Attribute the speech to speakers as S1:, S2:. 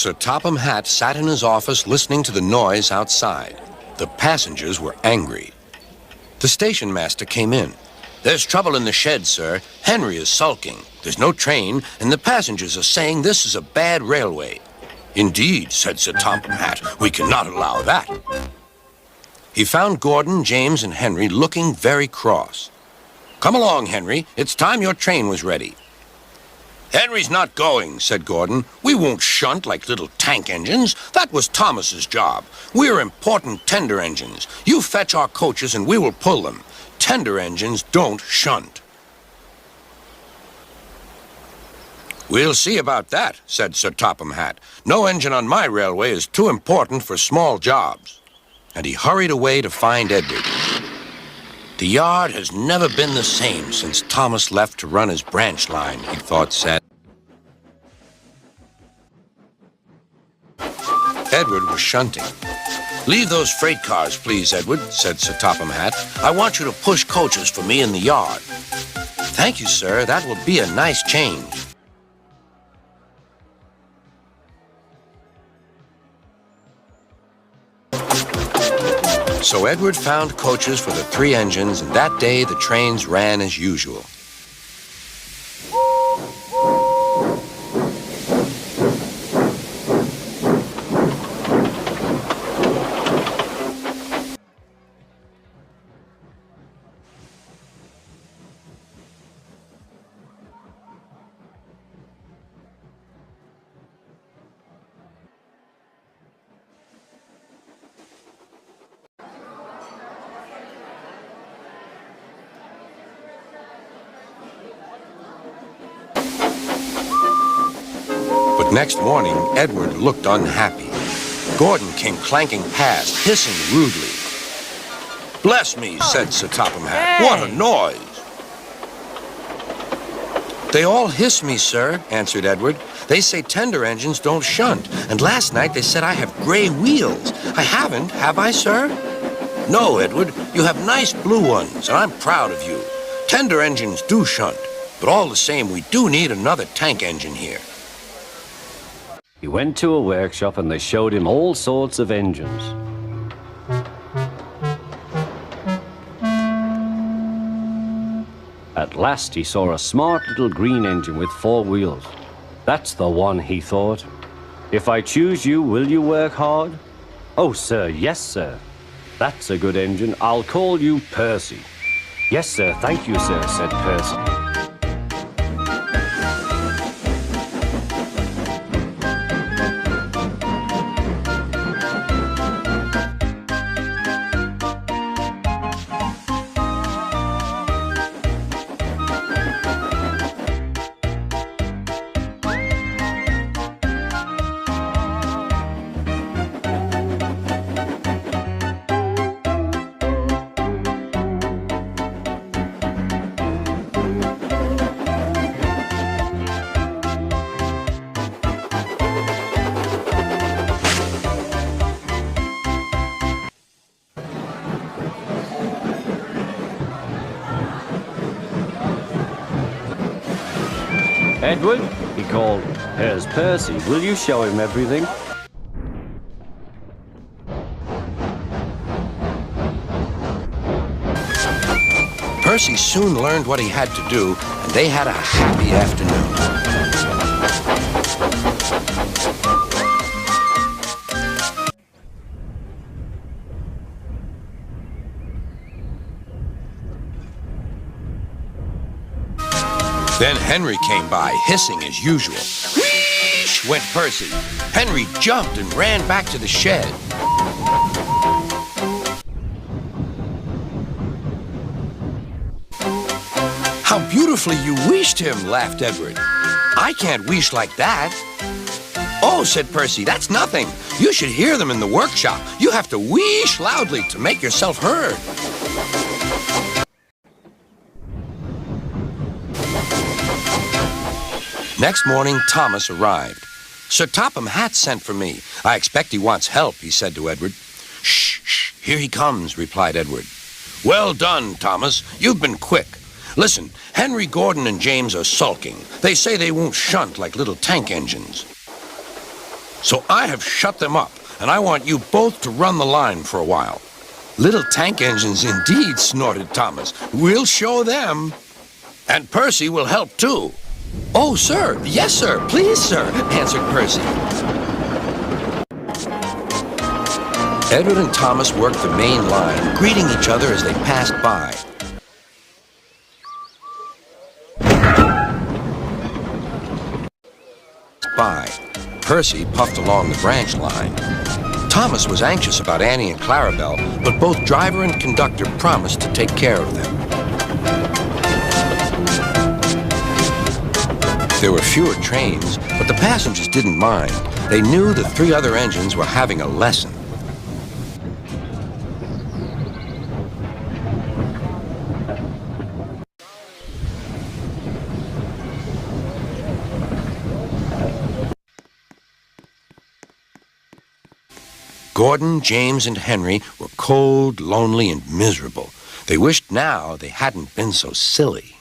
S1: Sir Topham Hatt sat in his office listening to the noise outside. The passengers were angry. The station master came in. "There's trouble in the shed, sir. Henry is sulking. There's no train, and the passengers are saying this is a bad railway." "Indeed," said Sir Topham Hatt, "we cannot allow that." He found Gordon, James, and Henry looking very cross. "Come along, Henry. It's time your train was ready." "Henry's not going," said Gordon. "We won't shunt like little tank engines. That was Thomas's job. We're important tender engines. You fetch our coaches and we will pull them. Tender engines don't shunt." "We'll see about that," said Sir Topham Hatt. "No engine on my railway is too important for small jobs." And he hurried away to find Edward. The yard has never been the same since Thomas left to run his branch line, he thought sadly. Edward was shunting. "Leave those freight cars, please, Edward," said Sir Topham Hatt. "I want you to push coaches for me in the yard." "Thank you, sir. That will be a nice change." So Edward found coaches for the 3 engines, and that day the trains ran as usual. Next morning, Edward looked unhappy. Gordon came clanking past, hissing rudely. "Bless me," said Sir Topham Hatt. "What a noise!" "They all hiss me, sir," answered Edward. "They say tender engines don't shunt, and last night they said I have gray wheels. I haven't, have I, sir?" "No, Edward, you have nice blue ones, and I'm proud of you. Tender engines do shunt, but all the same, we do need another tank engine here."
S2: He went to a workshop and they showed him all sorts of engines. At last he saw a smart little green engine with 4 wheels. "That's the one," he thought. "If I choose you, will you work hard?" "Oh, sir, yes, sir." "That's a good engine. I'll call you Percy." "Yes, sir, thank you, sir," said Percy. "Edward," he called, "here's Percy. Will you show him everything?"
S1: Percy soon learned what he had to do, and they had a happy afternoon. Then Henry came by, hissing as usual. Whoosh went Percy. Henry jumped and ran back to the shed. "How beautifully you wheeshed him," laughed Edward. "I can't wheesh like that." "Oh," said Percy, "that's nothing. You should hear them in the workshop. You have to wheesh loudly to make yourself heard." Next morning, Thomas arrived. "Sir Topham Hatt sent for me. I expect he wants help," he said to Edward. "Shh, shh, here he comes," replied Edward. "Well done, Thomas. You've been quick. Listen, Henry, Gordon, and James are sulking. They say they won't shunt like little tank engines." So I have shut them up, and I want you both to run the line for a while. Little tank engines indeed, snorted Thomas. We'll show them. And Percy will help too. Oh, sir. Yes, sir. Please, sir, answered Percy. Edward and Thomas worked the main line, greeting each other as they passed by. Percy puffed along the branch line. Thomas was anxious about Annie and Clarabelle, but both driver and conductor promised to take care of them. There were fewer trains, but the passengers didn't mind. They knew the three other engines were having a lesson. Gordon, James, and Henry were cold, lonely, and miserable. They wished now they hadn't been so silly.